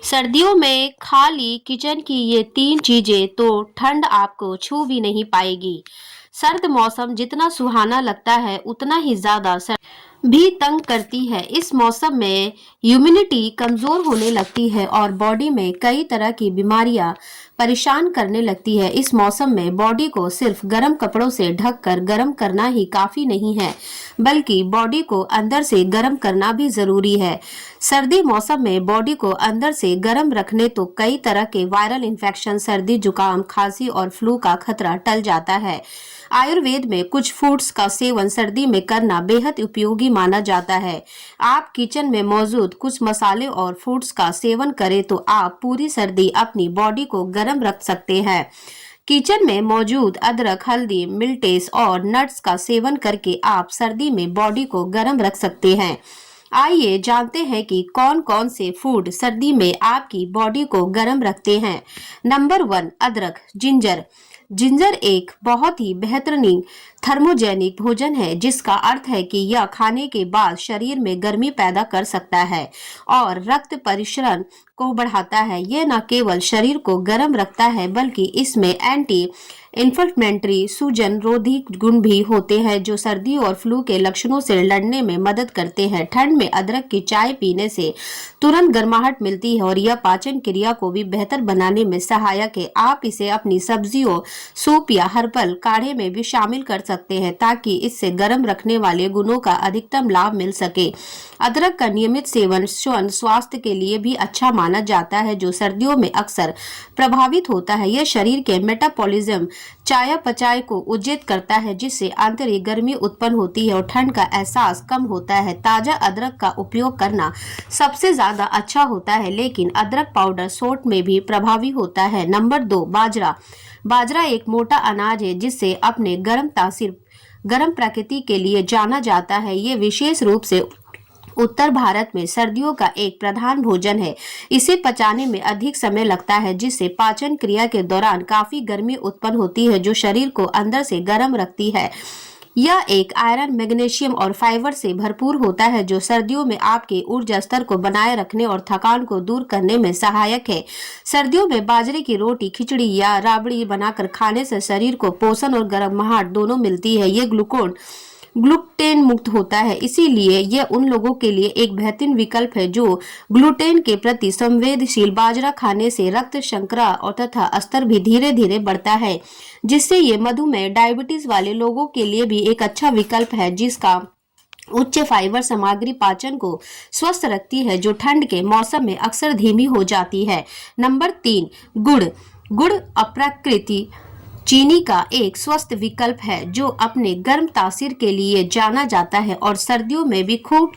सर्दियों में खाली किचन की ये तीन चीजें तो ठंड आपको छू भी नहीं पाएगी। सर्द मौसम जितना सुहाना लगता है उतना ही ज्यादा भी तंग करती है। इस मौसम में इम्यूनिटी कमजोर होने लगती है और बॉडी में कई तरह की बीमारियां परेशान करने लगती है। इस मौसम में बॉडी को सिर्फ गर्म कपड़ों से ढककर गर्म करना ही काफी नहीं है, बल्कि बॉडी को अंदर से गर्म करना भी जरूरी है। सर्दी मौसम में बॉडी को अंदर से गर्म रखने तो कई तरह के वायरल इन्फेक्शन, सर्दी, जुकाम, खांसी और फ्लू का खतरा टल जाता है। आयुर्वेद में कुछ फूड्स का सेवन सर्दी में करना बेहद उपयोगी माना जाता है। आप किचन में मौजूद कुछ मसाले और फूड्स का सेवन करें तो आप पूरी सर्दी अपनी बॉडी को गर्म रख सकते हैं। किचन में मौजूद अदरक, हल्दी, मिल्टेस और नट्स का सेवन करके आप सर्दी में बॉडी को गर्म रख सकते हैं। आइए जानते हैं कि कौन कौन से फूड सर्दी में आपकी बॉडी को गर्म रखते हैं। नंबर 1, अदरक, जिंजर। जिंजर एक बहुत ही बेहतरीन थर्मोजेनिक भोजन है, जिसका अर्थ है कि यह खाने के बाद शरीर में गर्मी पैदा कर सकता है और रक्त परिसरण को बढ़ाता है। यह न केवल शरीर को गर्म रखता है बल्कि इसमें एंटी इन्फ्लेमेटरी, सूजन रोधी गुण भी होते हैं जो सर्दी और फ्लू के लक्षणों से लड़ने में मदद करते हैं। ठंड में अदरक की चाय पीने से तुरंत गर्माहट मिलती है और यह पाचन क्रिया को भी बेहतर बनाने में सहायक है। आप इसे अपनी सब्जियों, सूप या हर्बल काढ़े में भी शामिल कर सकते हैं ताकि इससे गर्म रखने वाले गुणों का अधिकतम लाभ मिल सके। अदरक का नियमित सेवन स्वास्थ्य के लिए भी अच्छा माना जाता है, जो सर्दियों में अक्सर प्रभावित होता है। यह शरीर के मेटाबॉलिज्म, चयापचय को उज्जीत करता है, जिससे आंतरिक गर्मी उत्पन्न होती है और ठंड का एहसास कम होता है। ताजा अदरक का उपयोग करना सबसे ज्यादा अच्छा होता है, लेकिन अदरक पाउडर सोट में भी प्रभावी होता है। नंबर 2, बाजरा। बाजरा एक मोटा अनाज है जिससे अपने गर्म प्रकृति के लिए जाना जाता है। ये विशेष रूप से उत्तर भारत में सर्दियों का एक प्रधान भोजन है। इसे पचाने में अधिक समय लगता है, जिससे पाचन क्रिया के दौरान काफी गर्मी उत्पन्न होती है जो शरीर को अंदर से गर्म रखती है। यह एक आयरन, मैग्नीशियम और फाइबर से भरपूर होता है जो सर्दियों में आपके ऊर्जा स्तर को बनाए रखने और थकान को दूर करने में सहायक है। सर्दियों में बाजरे की रोटी, खिचड़ी या राबड़ी बनाकर खाने से शरीर को पोषण और गर्माहट दोनों मिलती है। ये ग्लूटेन मुक्त होता है, इसीलिए यह उन लोगों के लिए एक बेहतरीन विकल्प है जो ग्लूटेन के प्रति संवेदनशील। बाजरा खाने से रक्त शर्करा और तथा स्तर भी धीरे धीरे बढ़ता है, जिससे ये मधुमेह, डायबिटीज वाले लोगों के लिए भी एक अच्छा विकल्प है, जिसका उच्च फाइबर सामग्री पाचन को स्वस्थ रखती है जो ठंड के मौसम में अक्सर धीमी हो जाती है। नंबर 3, गुड़। गुड़ अप्राकृतिक चीनी का एक स्वस्थ विकल्प है जो अपने गर्म तासीर के लिए जाना जाता है और सर्दियों में भी खूब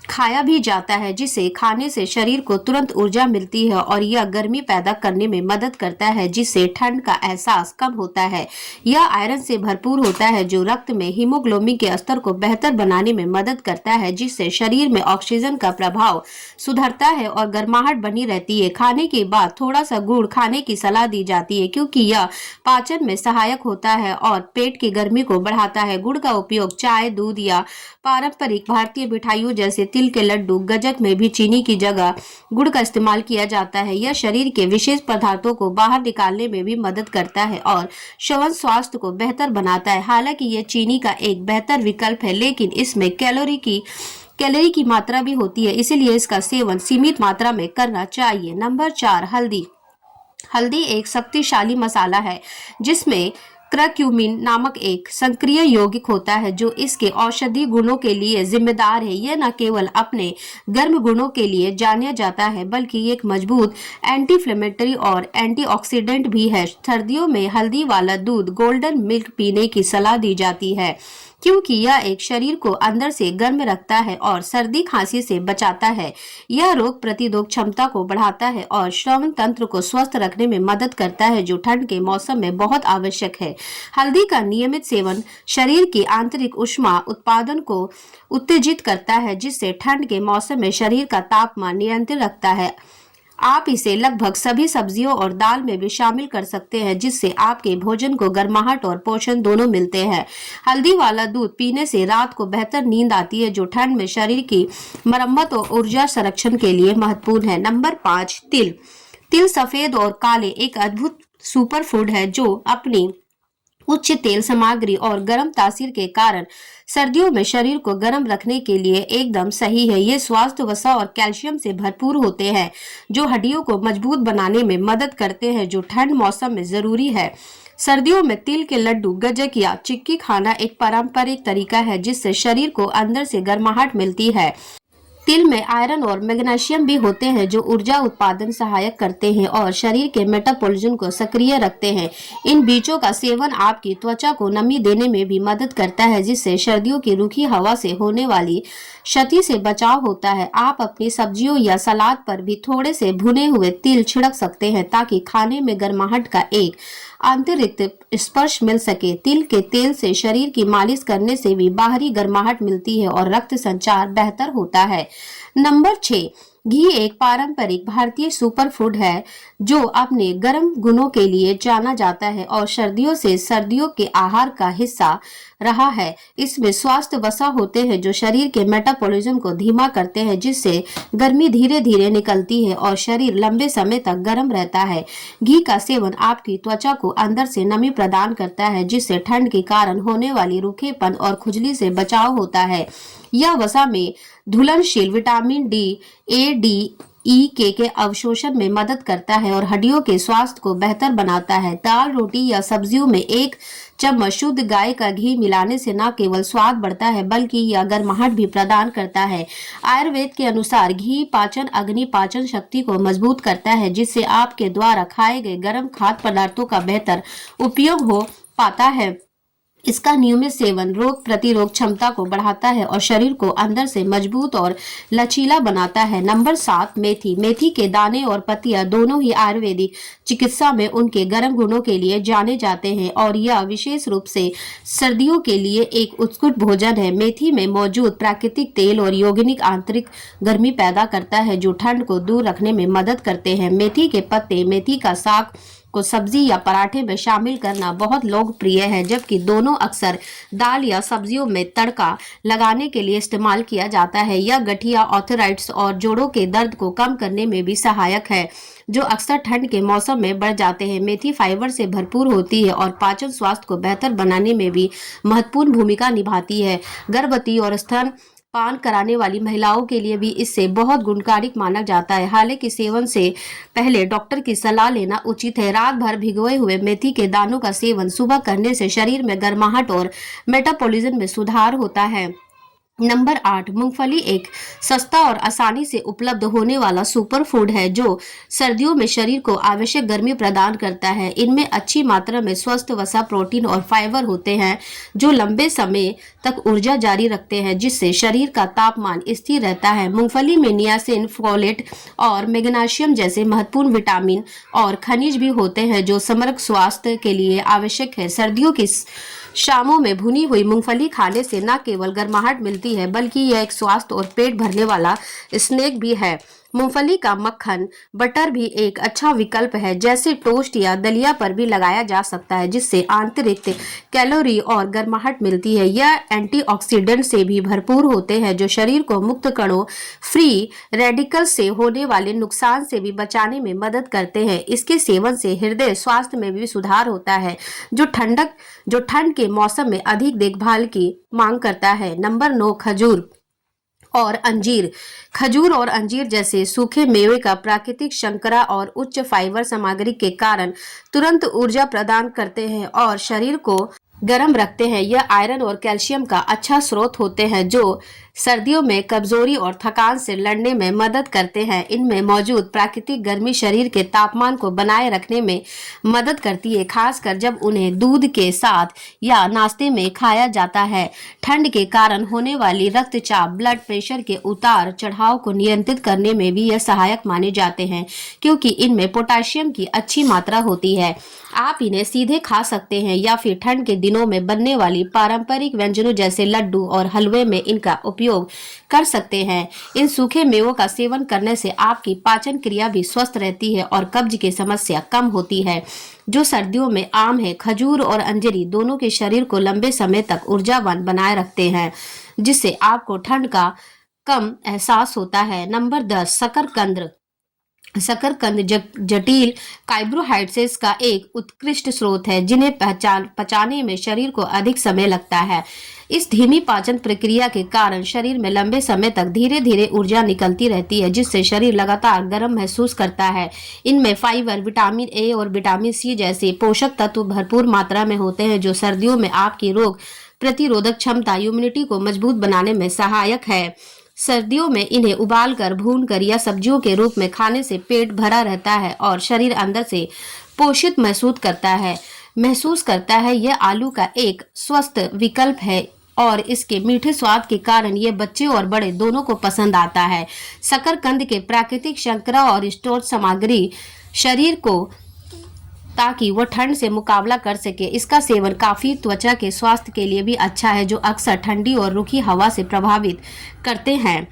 खाया भी जाता है, जिसे खाने से शरीर को तुरंत ऊर्जा मिलती है और यह गर्मी पैदा करने में मदद करता है, जिससे ठंड का एहसास कम होता है। यह आयरन से भरपूर होता है जो रक्त में हीमोग्लोबिन के स्तर को बेहतर बनाने में मदद करता है, जिससे शरीर में ऑक्सीजन का प्रभाव सुधरता है और गर्माहट बनी रहती है। खाने के बाद थोड़ा सा गुड़ खाने की सलाह दी जाती है क्योंकि यह पाचन में सहायक होता है और पेट की गर्मी को बढ़ाता है। गुड़ का उपयोग चाय, दूध या पारंपरिक भारतीय मिठाइयों जैसे तिल के लड्डू, गज्जक में भी चीनी की जगह गुड़ का इस्तेमाल किया जाता है। यह शरीर के विशेष पदार्थों को बाहर निकालने में भी मदद करता है और श्वसन स्वास्थ्य को बेहतर बनाता है। हालांकि यह चीनी का एक बेहतर विकल्प है, लेकिन इसमें कैलोरी की मात्रा भी होती है, इसीलिए इसका सेवन सीमित मात्रा में करना चाहिए। नंबर 4, हल्दी। हल्दी एक शक्तिशाली मसाला है जिसमें करक्यूमिन नामक एक सक्रिय यौगिक होता है जो इसके औषधीय गुणों के लिए जिम्मेदार है। यह न केवल अपने गर्म गुणों के लिए जाना जाता है बल्कि एक मजबूत एंटी इन्फ्लेमेटरी और एंटीऑक्सीडेंट भी है। सर्दियों में हल्दी वाला दूध, गोल्डन मिल्क पीने की सलाह दी जाती है क्योंकि यह एक शरीर को अंदर से गर्म रखता है और सर्दी खांसी से बचाता है। यह रोग प्रतिरोधक क्षमता को बढ़ाता है और श्वसन तंत्र को स्वस्थ रखने में मदद करता है जो ठंड के मौसम में बहुत आवश्यक है। हल्दी का नियमित सेवन शरीर की आंतरिक ऊष्मा उत्पादन को उत्तेजित करता है, जिससे ठंड के मौसम में शरीर का तापमान नियंत्रित रखता है। आप इसे लगभग सभी सब्जियों और दाल में भी शामिल कर सकते हैं, जिससे आपके भोजन को गर्माहट और पोषण दोनों मिलते हैं। हल्दी वाला दूध पीने से रात को बेहतर नींद आती है, जो ठंड में शरीर की मरम्मत और ऊर्जा संरक्षण के लिए महत्वपूर्ण है। नंबर 5, तिल। तिल सफेद और काले एक अद्भुत सुपर फूड है, जो अपनी उच्च तेल सामग्री और गर्म तासीर के कारण सर्दियों में शरीर को गर्म रखने के लिए एकदम सही है। ये स्वास्थ्य, वसा और कैल्शियम से भरपूर होते हैं, जो हड्डियों को मजबूत बनाने में मदद करते हैं, जो ठंड मौसम में जरूरी है। सर्दियों में तिल के लड्डू, गज्जक या चिक्की खाना एक पारंपरिक तरीका है, जिससे शरीर को अंदर से गर्माहट मिलती है। तिल में आयरन और मैग्नीशियम भी होते हैं, जो ऊर्जा उत्पादन सहायक करते हैं और शरीर के मेटाबॉलिज्म को सक्रिय रखते हैं। इन बीजों का सेवन आपकी त्वचा को नमी देने में भी मदद करता है, जिससे सर्दियों की रूखी हवा से होने वाली क्षति से बचाव होता है। आप अपनी सब्जियों या सलाद पर भी थोड़े से भुने हुए तिल छिड़क सकते हैं, ताकि खाने में गर्माहट का एक आंतरिक स्पर्श मिल सके। तिल के तेल से शरीर की मालिश करने से भी बाहरी गर्माहट मिलती है और रक्त संचार बेहतर होता है। नंबर 6, घी एक पारंपरिक भारतीय सुपर फूड है, जो अपने गर्म गुणों के लिए जाना जाता है और सर्दियों के आहार का हिस्सा रहा है। इसमें स्वास्थ्य वसा होते हैं, जो शरीर के मेटाबॉलिज्म को धीमा करते हैं, जिससे गर्मी धीरे धीरे निकलती है और शरीर लंबे समय तक गर्म रहता है। घी का सेवन आपकी त्वचा को अंदर से नमी प्रदान करता है, जिससे ठंड के कारण होने वाली रूखेपन और खुजली से बचाव होता है। यह वसा में घुलनशील विटामिन डी, ए, डी, ई के अवशोषण में मदद करता है और हड्डियों के स्वास्थ्य को बेहतर बनाता है। दाल, रोटी या सब्जियों में 1 चम्मच शुद्ध गाय का घी मिलाने से न केवल स्वाद बढ़ता है, बल्कि यह गर्माहट भी प्रदान करता है। आयुर्वेद के अनुसार घी पाचन अग्नि पाचन शक्ति को मजबूत करता है, जिससे आपके द्वारा खाए गए गर्म खाद्य पदार्थों का बेहतर उपयोग हो पाता है। इसका नियमित सेवन रोग प्रतिरोध क्षमता को बढ़ाता है और शरीर को अंदर से मजबूत और लचीला बनाता है। नंबर 7, मेथी। मेथी के दाने और पत्तियां दोनों ही आयुर्वेदिक चिकित्सा में उनके गर्म गुणों के लिए जाने जाते हैं और यह विशेष रूप से सर्दियों के लिए एक उत्कृष्ट भोजन है। मेथी में मौजूद प्राकृतिक तेल और यौगिक आंतरिक गर्मी पैदा करता है, जो ठंड को दूर रखने में मदद करते हैं। मेथी के पत्ते, मेथी का साग को सब्जी या पराठे में शामिल करना बहुत लोकप्रिय है, जबकि दोनों अक्सर दाल या सब्जियों में तड़का लगाने के लिए इस्तेमाल किया जाता है। यह गठिया, आर्थराइटिस और जोड़ों के दर्द को कम करने में भी सहायक है, जो अक्सर ठंड के मौसम में बढ़ जाते हैं। मेथी फाइबर से भरपूर होती है और पाचन स्वास्थ्य को बेहतर बनाने में भी महत्वपूर्ण भूमिका निभाती है। गर्भवती और स्तन पान कराने वाली महिलाओं के लिए भी इससे बहुत गुणकारी माना जाता है। हालांकि सेवन से पहले डॉक्टर की सलाह लेना उचित है। रात भर भिगोए हुए मेथी के दानों का सेवन सुबह करने से शरीर में गर्माहट और मेटाबॉलिज्म में सुधार होता है। नंबर 8, मूंगफली एक सस्ता और आसानी से उपलब्ध होने वाला सुपर फूड है, जो सर्दियों में शरीर को आवश्यक गर्मी प्रदान करता है। इनमें अच्छी मात्रा में स्वस्थ वसा, प्रोटीन और फाइबर होते हैं, जो लंबे समय तक ऊर्जा जारी रखते हैं, जिससे शरीर का तापमान स्थिर रहता है। मूंगफली में नियासिन, फोलेट और मैग्नीशियम जैसे महत्वपूर्ण विटामिन और खनिज भी होते हैं, जो समग्र स्वास्थ्य के लिए आवश्यक है। सर्दियों की शामों में भुनी हुई मूंगफली खाने से न केवल गर्माहट मिलती है, बल्कि यह एक स्वास्थ्य और पेट भरने वाला स्नैक भी है। मूंगफली का मक्खन, बटर भी एक अच्छा विकल्प है, जैसे टोस्ट या दलिया पर भी लगाया जा सकता है, जिससे आंतरिक कैलोरी और गर्माहट मिलती है। यह एंटीऑक्सीडेंट से भी भरपूर होते हैं, जो शरीर को मुक्त कणों, फ्री रेडिकल से होने वाले नुकसान से भी बचाने में मदद करते हैं। इसके सेवन से हृदय स्वास्थ्य में भी सुधार होता है, जो ठंड के मौसम में अधिक देखभाल की मांग करता है। नंबर 9, खजूर और अंजीर। खजूर और अंजीर जैसे सूखे मेवे का प्राकृतिक शर्करा और उच्च फाइबर सामग्री के कारण तुरंत ऊर्जा प्रदान करते हैं और शरीर को गर्म रखते हैं। यह आयरन और कैल्शियम का अच्छा स्रोत होते हैं, जो सर्दियों में कमजोरी और थकान से लड़ने में मदद करते हैं। इनमें मौजूद प्राकृतिक गर्मी शरीर के तापमान को बनाए रखने में मदद करती है, खासकर जब उन्हें दूध के साथ या नाश्ते में खाया जाता है। ठंड के कारण होने वाली रक्तचाप, ब्लड प्रेशर के उतार चढ़ाव को नियंत्रित करने में भी यह सहायक माने जाते हैं, क्योंकि इनमें पोटेशियम की अच्छी मात्रा होती है। आप इन्हें सीधे खा सकते हैं या फिर ठंड के दिनों में बनने वाली पारंपरिक व्यंजनों जैसे लड्डू और हलवे में इनका उपयोग उपयोग कर सकते हैं। इन सूखे मेवों का सेवन करने से आपकी पाचन क्रिया भी स्वस्थ रहती है और कब्ज की समस्या कम होती है, जो सर्दियों में आम है। खजूर और अंजीर दोनों के शरीर को लंबे समय तक ऊर्जावान बनाए रखते हैं, जिससे आपको ठंड का कम एहसास होता है। नंबर 10, शकरकंद। शकरकंद जटिल कार्बोहाइड्रेट्स का एक उत्कृष्ट स्रोत है, जिन्हें पचाने में शरीर को अधिक समय लगता है। इस धीमी पाचन प्रक्रिया के कारण शरीर में लंबे समय तक धीरे धीरे ऊर्जा निकलती रहती है, जिससे शरीर लगातार गर्म महसूस करता है। इनमें फाइबर, विटामिन ए और विटामिन सी जैसे पोषक तत्व भरपूर मात्रा में होते हैं, जो सर्दियों में आपकी रोग प्रतिरोधक क्षमता, इम्यूनिटी को मजबूत बनाने में सहायक है। सर्दियों में इन्हें उबालकर, भूनकर या सब्जियों के रूप में खाने से पेट भरा रहता है और शरीर अंदर से पोषित महसूस करता है। यह आलू का एक स्वस्थ विकल्प है और इसके मीठे स्वाद के कारण ये बच्चे और बड़े दोनों को पसंद आता है। शकरकंद के प्राकृतिक शर्करा और स्टोर सामग्री शरीर को ताकि वो ठंड से मुकाबला कर सके। इसका सेवन काफी त्वचा के स्वास्थ्य के लिए भी अच्छा है, जो अक्सर ठंडी और रूखी हवा से प्रभावित करते हैं।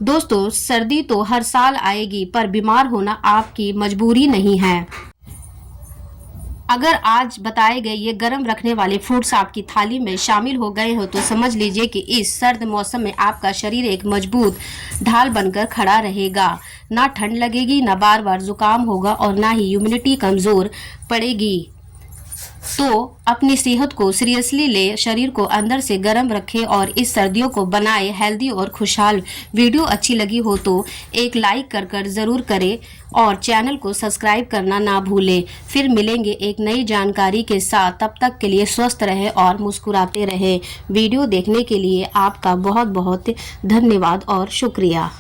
दोस्तों, सर्दी तो हर साल आएगी, पर बीमार होना आपकी मजबूरी नहीं है। अगर आज बताए गए ये गर्म रखने वाले फूड्स आपकी थाली में शामिल हो गए हो, तो समझ लीजिए कि इस सर्द मौसम में आपका शरीर एक मजबूत ढाल बनकर खड़ा रहेगा। ना ठंड लगेगी, ना बार बार जुकाम होगा और ना ही इम्यूनिटी कमजोर पड़ेगी। तो अपनी सेहत को सीरियसली ले, शरीर को अंदर से गर्म रखें और इस सर्दियों को बनाए हेल्दी और खुशहाल। वीडियो अच्छी लगी हो तो एक लाइक कर ज़रूर करें और चैनल को सब्सक्राइब करना ना भूलें। फिर मिलेंगे एक नई जानकारी के साथ। तब तक के लिए स्वस्थ रहें और मुस्कुराते रहें। वीडियो देखने के लिए आपका बहुत बहुत धन्यवाद और शुक्रिया।